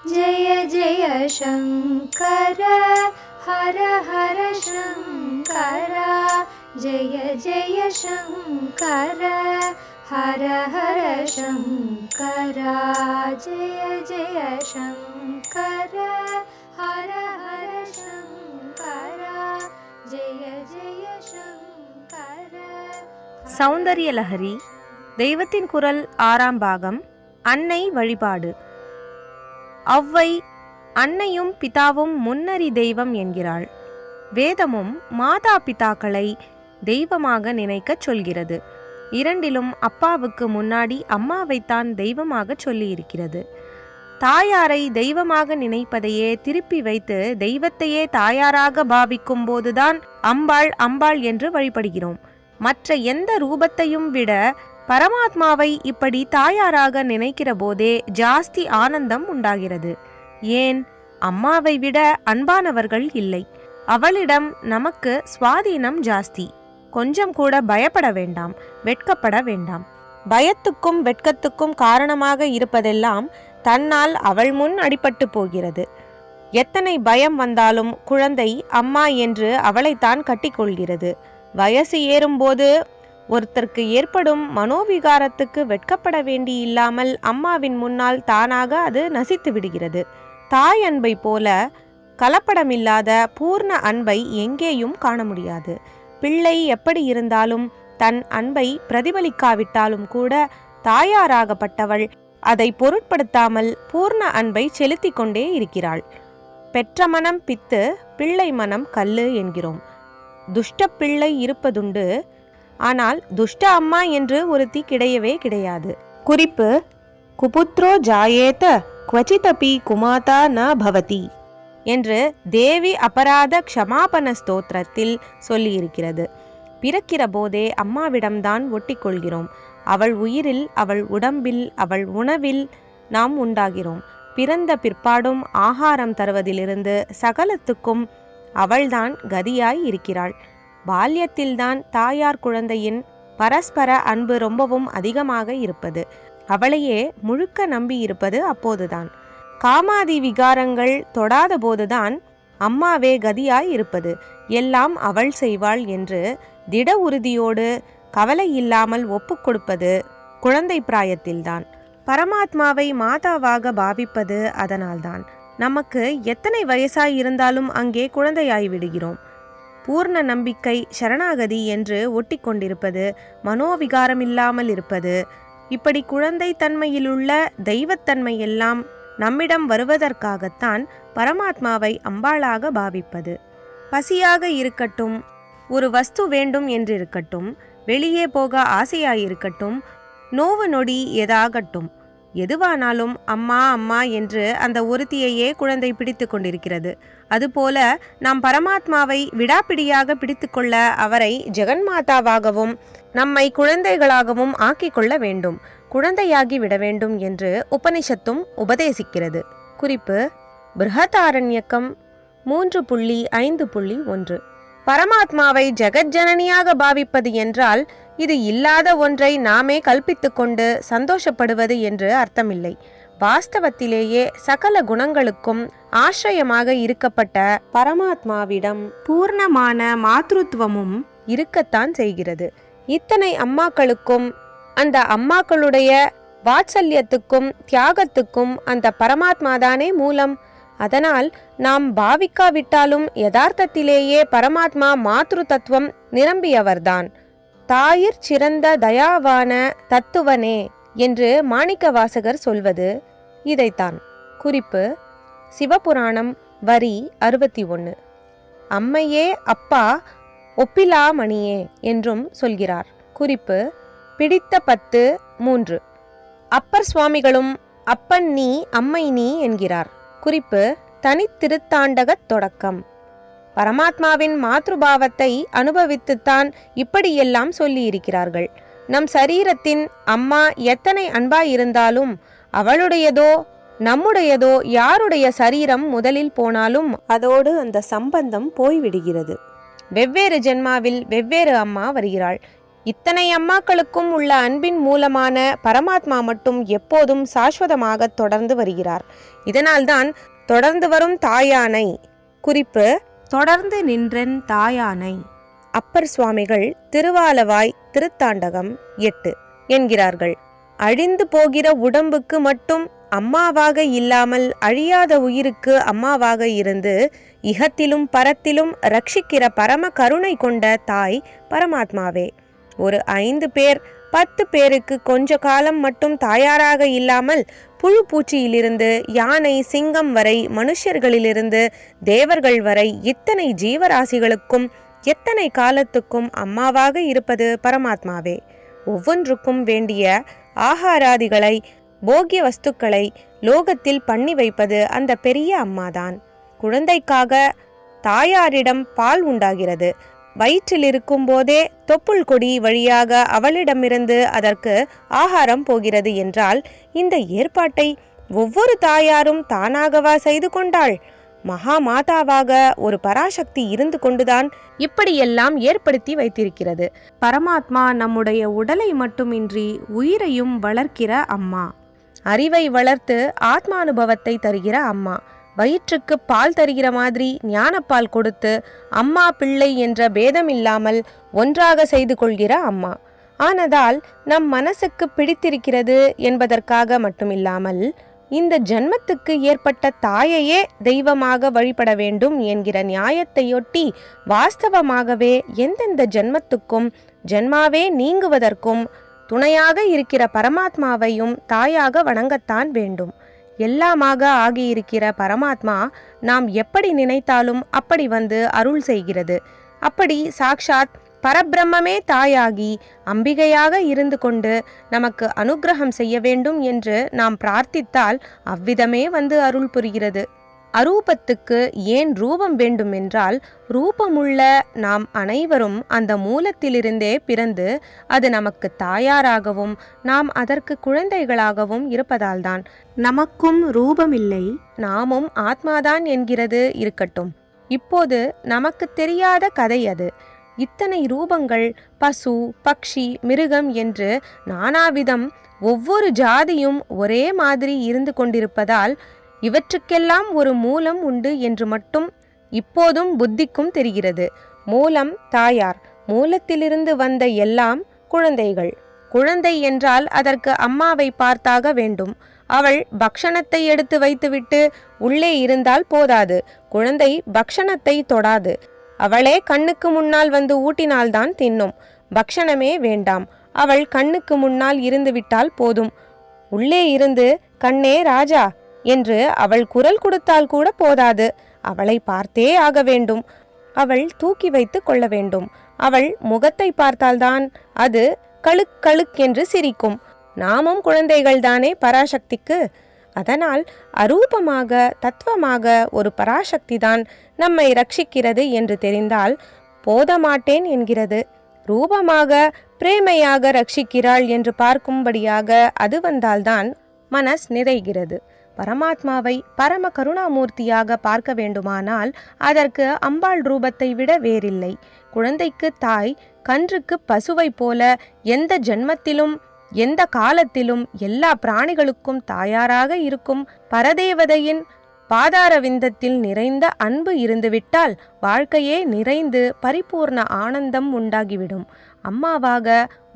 जय जय शङ्कर हर हर शङ्कर जय जय शङ्कर हर हर शङ्कर जय जय शङ्कर हर हर शङ्कर जय जय शङ्कर. சௌந்தர்ய லஹரி தெய்வத்தின் குரல் 6ஆம் பாகம். அன்னை வழிபாடு. அவ்வை அன்னையும் பிதாவும் முன்னறி தெய்வம் என்கிறாள். வேதமும் மாதா பிதாக்களை தெய்வமாக நினைக்கச் சொல்கிறது. இரண்டிலும் அப்பாவுக்கு முன்னாடி அம்மாவைத்தான் தெய்வமாக சொல்லியிருக்கிறது. தாயாரை தெய்வமாக நினைப்பதையே திருப்பி வைத்து தெய்வத்தையே தாயாராக பாவிக்கும் போதுதான் அம்பாள் அம்பாள் என்று வழிபடுகிறோம். மற்ற எந்த ரூபத்தையும் விட பரமாத்மாவை இப்படி தாயாராக நினைக்கிற போதே ஜாஸ்தி ஆனந்தம் உண்டாகிறது. ஏன், அம்மாவை விட அன்பானவர்கள் இல்லை. அவளிடம் நமக்கு சுவாதீனம் ஜாஸ்தி. கொஞ்சம் கூட பயப்பட வேண்டாம், வெட்கப்பட வேண்டாம். பயத்துக்கும் வெட்கத்துக்கும் காரணமாக இருப்பதெல்லாம் தன்னால் அவள் முன் அடிபட்டு போகிறது. எத்தனை பயம் வந்தாலும் குழந்தை அம்மா என்று அவளைத்தான் கட்டிக்கொள்கிறது. வயசு ஏறும்போது ஒருத்தருக்கு ஏற்படும் மனோவிகாரத்துக்கு வெட்கப்பட வேண்டி இல்லாமல் அம்மாவின் முன்னால் தானாக அது நசித்து விடுகிறது. தாய் அன்பை போல கலப்படமில்லாத பூர்ண அன்பை எங்கேயும் காண முடியாது. பிள்ளை எப்படி இருந்தாலும் தன் அன்பை பிரதிபலிக்காவிட்டாலும் கூட தாயாராகப்பட்டவள் அதை பொருட்படுத்தாமல் பூர்ண அன்பை செலுத்தி கொண்டே இருக்கிறாள். பெற்ற மனம் பித்து, பிள்ளை மனம் கல்லு என்கிறோம். துஷ்ட பிள்ளை இருப்பதுண்டு, ஆனால் துஷ்ட அம்மா என்று ஒருத்தி கிடையவே கிடையாது. குறிப்பு: குபுத்ரோ ஜாயேத க்வசிதபி குமாதா ந பவதி என்று தேவி அபராத க்ஷமாபன ஸ்தோத்திரத்தில் சொல்லியிருக்கிறது. பிறக்கிற போதே அம்மாவிடம்தான் ஒட்டிக்கொள்கிறோம். அவள் உயிரில், அவள் உடம்பில், அவள் உணவில் நாம் உண்டாகிறோம். பிறந்த பிற்பாடும் ஆகாரம் தருவதிலிருந்து சகலத்துக்கும் அவள்தான் கதியாய் இருக்கிறாள். பால்யத்தில்தான் தாயார் குழந்தையின் பரஸ்பர அன்பு ரொம்பவும் அதிகமாக இருப்பது. அவளையே முழுக்க நம்பி இருப்பது அப்போதுதான். காமாதி விகாரங்கள் தொடாத போதுதான் அம்மாவே கதியாய் இருப்பது. எல்லாம் அவள் செய்வாள் என்று திட உறுதியோடு கவலை இல்லாமல் ஒப்புக்கொடுப்பது குழந்தை பிராயத்தில்தான். பரமாத்மாவை மாதாவாக பாவிப்பது அதனால்தான். நமக்கு எத்தனை வயசாய் இருந்தாலும் அங்கே குழந்தையாய் விடுகிறோம். பூர்ண நம்பிக்கை, சரணாகதி என்று ஒட்டி கொண்டிருப்பது, மனோவிகாரம் இல்லாமல் இருப்பது, இப்படி குழந்தை தன்மையிலுள்ள தெய்வத்தன்மை எல்லாம் நம்மிடம் வருவதற்காகத்தான் பரமாத்மாவை அம்பாளாக பாவிப்பது. பசியாக இருக்கட்டும், ஒரு வஸ்து வேண்டும் என்றிருக்கட்டும், வெளியே போக ஆசையாயிருக்கட்டும், நோவு நொடி எதாகட்டும், எதுவானாலும் அம்மா அம்மா என்று அந்த ஒருத்தியையே குழந்தை பிடித்து கொண்டிருக்கிறது. அதுபோல நாம் பரமாத்மாவை விடாப்பிடியாக பிடித்து கொள்ள அவரை ஜெகன்மாதாவாகவும் நம்மை குழந்தைகளாகவும் ஆக்கிக் கொள்ள வேண்டும், குழந்தையாகி விட வேண்டும் என்று உபனிஷத்தும் உபதேசிக்கிறது. குறிப்பு: பிருஹதாரண்யக்கம் 3.5.1. பரமாத்மாவை ஜெகஜனனியாக பாவிப்பது என்றால் இது இல்லாத ஒன்றை நாமே கல்பித்து கொண்டு சந்தோஷப்படுவது என்று அர்த்தமில்லை. வாஸ்தவத்திலேயே சகல குணங்களுக்கும் ஆශ්‍රயமாக இருக்கப்பட்ட பரமாத்மாவிடம் பூர்ணமான மாத்ருத்வமும் இருக்கத்தான் செய்கிறது. இத்தனை அம்மாக்களுக்கும் அந்த அம்மாக்களுடைய வாத்சல்யத்துக்கும் தியாகத்துக்கும் அந்த பரமாத்மாதானே மூலம். அதனால் நாம் பாவிக்காவிட்டாலும் யதார்த்தத்திலேயே பரமாத்மா மாத்ரு தத்துவம் நிரம்பியவர்தான். தாயிற் சிறந்த தயாவான தத்துவனே என்று மாணிக்க வாசகர் சொல்வது இதைத்தான். குறிப்பு: சிவபுராணம் வரி 61. அம்மையே அப்பா ஒப்பிலாமணியே என்றும் சொல்கிறார். குறிப்பு: பிடித்த 10:3. அப்பர் சுவாமிகளும் அப்பன் நீ அம்மை நீ என்கிறார். குறிப்பு: தனித்திருத்தாண்டகத் தொடக்கம். பரமாத்மாவின் மாத்ருபாவத்தை அனுபவித்துத்தான் இப்படியெல்லாம் சொல்லியிருக்கிறார்கள். நம் சரீரத்தின் அம்மா எத்தனை அன்பாயிருந்தாலும் அவளுடையதோ நம்முடையதோ யாருடைய சரீரம் முதலில் போனாலும் அதோடு அந்த சம்பந்தம் போய்விடுகிறது. வெவ்வேறு ஜென்மாவில் வெவ்வேறு அம்மா வருகிறாள். இத்தனை அம்மாக்களுக்கும் உள்ள அன்பின் மூலமான பரமாத்மா மட்டும் எப்போதும் சாஸ்வதமாக தொடர்ந்து வருகிறார். இதனால்தான் தொடர்ந்து வரும் தாயானை. குறிப்பு: தொடர்ந்து நின்றன் தாயானை. அப்பர் சுவாமிகள் திருவாலவாய் திருத்தாண்டகம் 8 என்கிறார்கள். அழிந்து போகிற உடம்புக்கு மட்டும் அம்மாவாக இல்லாமல் அழியாத உயிருக்கு அம்மாவாக இருந்து இகத்திலும் பரத்திலும் ரட்சிக்கிற பரம கருணை கொண்ட தாய் பரமாத்மாவே. ஒரு 5 பேர் 10 பேருக்கு கொஞ்ச காலம் மட்டும் தாயாராக இல்லாமல் புழு பூச்சியிலிருந்து யானை சிங்கம் வரை, மனுஷர்களிலிருந்து தேவர்கள் வரை இத்தனை ஜீவராசிகளுக்கும் எத்தனை காலத்துக்கும் அம்மாவாக இருப்பது பரமாத்மாவே. ஒவ்வொன்றுக்கும் வேண்டிய ஆகாராதிகளை, போக்கிய வஸ்துக்களை லோகத்தில் பண்ணி வைப்பது அந்த பெரிய அம்மாதான். குழந்தைக்காக தாயாரிடம் பால் உண்டாகிறது. வயிற்றில் இருக்கும் போதே தொப்புள் கொடி வழியாக அவளிடமிருந்து அதற்கு ஆகாரம் போகிறது என்றால் இந்த ஏற்பாட்டை ஒவ்வொரு தாயாரும் தானாகவா செய்து கொண்டாள்? மகா மாதாவாக ஒரு பராசக்தி இருந்து கொண்டுதான் இப்படியெல்லாம் ஏற்படுத்தி வைத்திருக்கிறது. பரமாத்மா நம்முடைய உடலை மட்டுமின்றி உயிரையும் வளர்க்கிற அம்மா. அறிவை வளர்த்து ஆத்மானுபவத்தை தருகிற அம்மா. வயிற்றுக்கு பால் தருகிற மாதிரி ஞானப்பால் கொடுத்து அம்மா பிள்ளை என்ற பேதமில்லாமல் ஒன்றாக செய்து கொள்கிற அம்மா. ஆனதால் நம் மனசுக்கு பிடித்திருக்கிறது என்பதற்காக மட்டுமில்லாமல் இந்த ஜன்மத்துக்கு ஏற்பட்ட தாயையே தெய்வமாக வழிபட வேண்டும் என்கிற நியாயத்தையொட்டி வாஸ்தவமாகவே எந்தெந்த ஜன்மத்துக்கும் ஜன்மாவே நீங்குவதற்கும் துணையாக இருக்கிற பரமாத்மாவையும் தாயாக வணங்கத்தான் வேண்டும். எல்லாமாக ஆகியிருக்கிற பரமாத்மா நாம் எப்படி நினைத்தாலும் அப்படி வந்து அருள் செய்கிறது. அப்படி சாக்ஷாத் பரபிரம்மே தாயாகி அம்பிகையாக இருந்து கொண்டு நமக்கு அனுக்கிரகம் செய்ய வேண்டும் என்று நாம் பிரார்த்தித்தால் அவ்விதமே வந்து அருள் புரிகிறது. அரூபத்துக்கு ஏன் ரூபம் வேண்டுமென்றால் ரூபமுள்ள நாம் அனைவரும் அந்த மூலத்திலிருந்தே பிறந்து அது நமக்கு தாயாராகவும் நாம் அதற்கு குழந்தைகளாகவும் இருப்பதால்தான். நமக்கும் ரூபமில்லை, நாமும் ஆத்மாதான் என்கிறது இருக்கட்டும். இப்போது நமக்கு தெரியாத கதை அது. இத்தனை ரூபங்கள், பசு, பக்ஷி, மிருகம் என்று நானாவிதம் ஒவ்வொரு ஜாதியும் ஒரே மாதிரி இருந்து கொண்டிருப்பதால் இவற்றுக்கெல்லாம் ஒரு மூலம் உண்டு என்று மட்டும் இப்போதும் புத்திக்கும் தெரிகிறது. மூலம் தாயார். மூலத்திலிருந்து வந்த எல்லாம் குழந்தைகள். குழந்தை என்றால் அதற்கு அம்மாவை பார்த்தாக வேண்டும். அவள் பக்ஷணத்தை எடுத்து வைத்துவிட்டு உள்ளே இருந்தால் போதாது. குழந்தை பக்ஷணத்தை தொடாது. அவளே கண்ணுக்கு முன்னால் வந்து ஊட்டினால்தான் தின்னும். பக்ஷணமே வேண்டாம். அவள் கண்ணுக்கு முன்னால் இருந்துவிட்டால் போதும். உள்ளே இருந்து கண்ணே ராஜா என்று அவள் குரல் கொடுத்தால் கூட போதாது. அவளை பார்த்தே ஆக வேண்டும். அவள் தூக்கி வைத்து கொள்ள வேண்டும். அவள் முகத்தை பார்த்தால்தான் அது கழுக் கழுக் என்று சிரிக்கும். நாமும் குழந்தைகள்தானே பராசக்திக்கு. அதனால் அரூபமாக தத்துவமாக ஒரு பராசக்தி தான் நம்மை ரட்சிக்கிறது என்று தெரிந்தால் போதமாட்டேன் என்கிறது. ரூபமாக பிரேமையாக ரட்சிக்கிறாள் என்று பார்க்கும்படியாக அது வந்தால்தான் மனஸ் நிறைகிறது. பரமாத்மாவை பரம கருணாமூர்த்தியாக பார்க்க வேண்டுமானால் அதற்கு அம்பாள் ரூபத்தை விட வேறில்லை. குழந்தைக்கு தாய், கன்றுக்கு பசுவை போல எந்த ஜன்மத்திலும் எந்த காலத்திலும் எல்லா பிராணிகளுக்கும் தாயாராக இருக்கும் பரதேவதையின் பாதாரவிந்தத்தில் நிறைந்த அன்பு இருந்துவிட்டால் வாழ்க்கையே நிறைந்து பரிபூர்ண ஆனந்தம் உண்டாகிவிடும். அம்மாவாக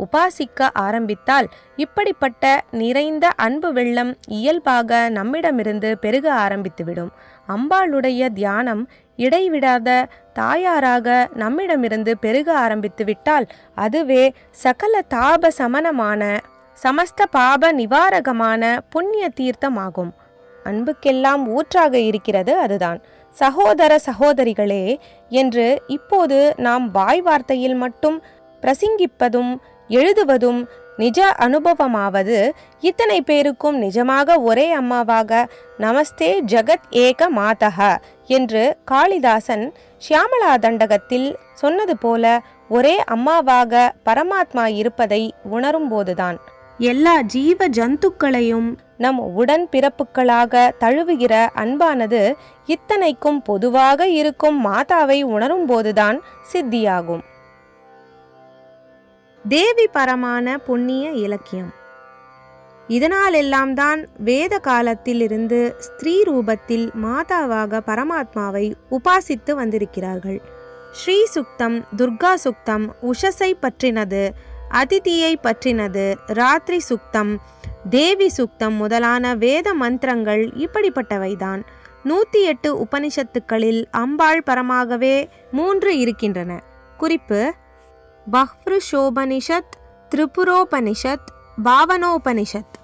உபாசிக்க ஆரம்பித்தால் இப்படிப்பட்ட நிறைந்த அன்பு வெள்ளம் இயல்பாக நம்மிடமிருந்து பெருக ஆரம்பித்துவிடும். அம்பாளுடைய தியானம் இடைவிடாத தாயாராக நம்மிடமிருந்து பெருக ஆரம்பித்து விட்டால் அதுவே சகல தாப சமனமான சமஸ்த பாப நிவாரகமான புண்ணிய தீர்த்தமாகும். அன்புக்கெல்லாம் ஊற்றாக இருக்கிறது அதுதான். சகோதர சகோதரிகளே என்று இப்போது நாம் வாய் வார்த்தையில் மட்டும் பிரசங்கிப்பதும் எழுதுவதும் நிஜ அனுபவமாவது இத்தனை பேருக்கும் நிஜமாக ஒரே அம்மாவாக நமஸ்தே ஜகத் ஏக மாதக என்று காளிதாசன் ஷியாமளா தண்டகத்தில் சொன்னது போல ஒரே அம்மாவாக பரமாத்மா இருப்பதை உணரும் போதுதான். எல்லா ஜீவ ஜந்துக்களையும் நம் உடன் பிறப்புகளாக தழுவுகிற அன்பானது இத்தனைக்கும் பொதுவாக இருக்கும் மாதாவை உணரும் போதுதான் சித்தியாகும். தேவி பரமான புண்ணிய இலக்கியம். இதனாலெல்லாம் தான் வேத காலத்தில் இருந்து ஸ்திரீ ரூபத்தில் மாதாவாக பரமாத்மாவை உபாசித்து வந்திருக்கிறார்கள். ஸ்ரீ சுக்தம், துர்கா சுக்தம் உஷஸை பற்றினது, அதிதியை பற்றினது, ராத்திரி சுக்தம், தேவி சுக்தம் முதலான வேத மந்திரங்கள் இப்படிப்பட்டவைதான். 108 உபனிஷத்துக்களில் அம்பாள் பரமாகவே 3 இருக்கின்றன. குறிப்பு: பஹ்ருஷோபனிஷத், திரிபுரோபனிஷத், பாவனோபனிஷத்.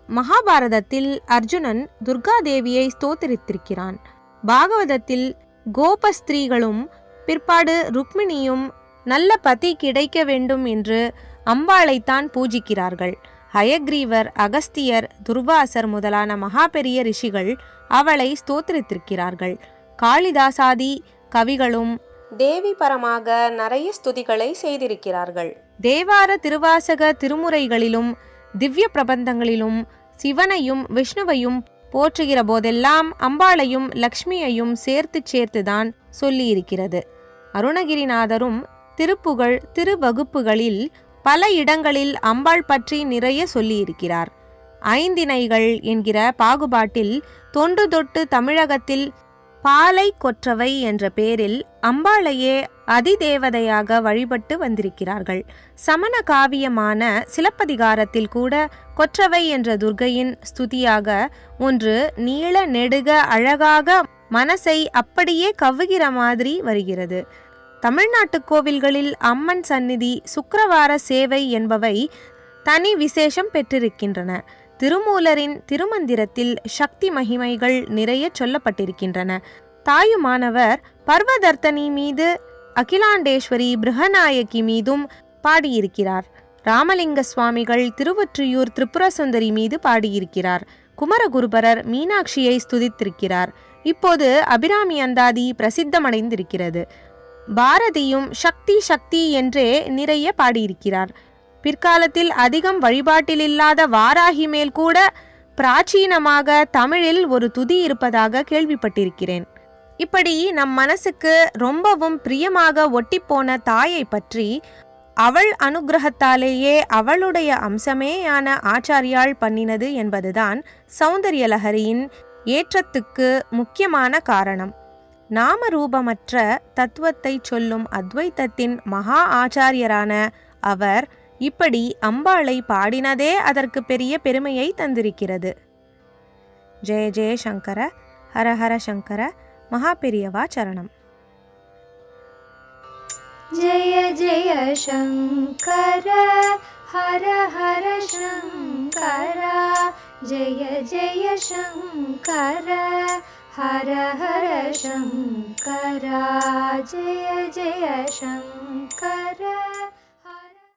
மகாபாரதத்தில் அர்ஜுனன் துர்காதேவியை ஸ்தோத்திரித்திருக்கிறான். பாகவதத்தில் கோபஸ்திரீகளும் பிற்பாடு ருக்மிணியும் நல்ல பதி கிடைக்க வேண்டும் என்று அம்பாளைத்தான் பூஜிக்கிறார்கள். ஹயக்ரீவர், அகஸ்தியர், துர்வாசர் முதலான மகா பெரிய ரிஷிகள் அவளை ஸ்தோத்திரித்திருக்கிறார்கள். காளிதாசாதி கவிகளும் தேவி பரமாக நிறைய ஸ்துதிகளை செய்திருக்கிறார்கள். தேவார, திருவாசக, திருமுறைகளிலும் திவ்ய பிரபந்தங்களிலும் சிவனையும் விஷ்ணுவையும் போற்றுகிற போதெல்லாம் அம்பாளையும் லக்ஷ்மியையும் சேர்த்துதான் சொல்லியிருக்கிறது. அருணகிரிநாதரும் திருப்புகழ், திருவகுப்புகளில் பல இடங்களில் அம்பாள் பற்றி நிறைய சொல்லியிருக்கிறார். ஐந்திணைகள் என்கிற பாகுபாட்டில் தொன்று தொட்டு தமிழகத்தில் பாலை கொற்றவை என்ற பெயரில் அம்பாளையே அதிதேவதையாக வழிபட்டு வந்திருக்கிறார்கள். சமண காவியமான சிலப்பதிகாரத்தில் கூட கொற்றவை என்ற துர்க்கையின் ஸ்துதியாக ஒன்று நீள நெடுக அழகாக மனசை அப்படியே கவ்வுகிற மாதிரி வருகிறது. தமிழ்நாட்டு கோவில்களில் அம்மன் சந்நிதி, சுக்கிரவார சேவை என்பவை தனி விசேஷம் பெற்றிருக்கின்றன. திருமூலரின் திருமந்திரத்தில் சக்தி மகிமைகள் நிறைய சொல்லப்பட்டிருக்கின்றன. தாயுமானவர் பர்வதர்த்தனி மீது, அகிலாண்டேஸ்வரி பிருகநாயகி மீதும் பாடியிருக்கிறார். ராமலிங்க சுவாமிகள் திருவொற்றியூர் திரிபுரசுந்தரி மீது பாடியிருக்கிறார். குமரகுருபரர் மீனாட்சியை ஸ்துதித்திருக்கிறார். இப்போது அபிராமி அந்தாதி பிரசித்தமடைந்திருக்கிறது. பாரதியும் சக்தி சக்தி என்றே நிறைய பாடியிருக்கிறார். பிற்காலத்தில் அதிகம் வழிபாட்டில் இல்லாத வாராகி மேல் கூட பிராச்சீனமாக தமிழில் ஒரு துதி இருப்பதாக கேள்விப்பட்டிருக்கிறேன். இப்படி நம் மனசுக்கு ரொம்பவும் பிரியமாக ஒட்டிப்போன தாயை பற்றி, அவள் அனுகிரகத்தாலேயே அவளுடைய அம்சமேயான ஆச்சாரியாள் பண்ணினது என்பதுதான் சௌந்தர்யலஹரியின் ஏற்றத்துக்கு முக்கியமான காரணம். நாமரூபமற்ற தத்துவத்தை சொல்லும் அத்வைத்தத்தின் மகா ஆச்சாரியரான அவர் இப்படி அம்பாளை பாடினதே அதற்கு பெரிய பெருமையை தந்திருக்கிறது. ஜெய ஜெய சங்கர, ஹர ஹர சங்கர, மகா பெரியவா சரணம். ஜெய ஜெய சங்கர, ஹர ஹர சங்கர, ஜெய ஜெய சங்கர, ஹர ஹர சங்கர, ஜெய ஜெய சங்கர.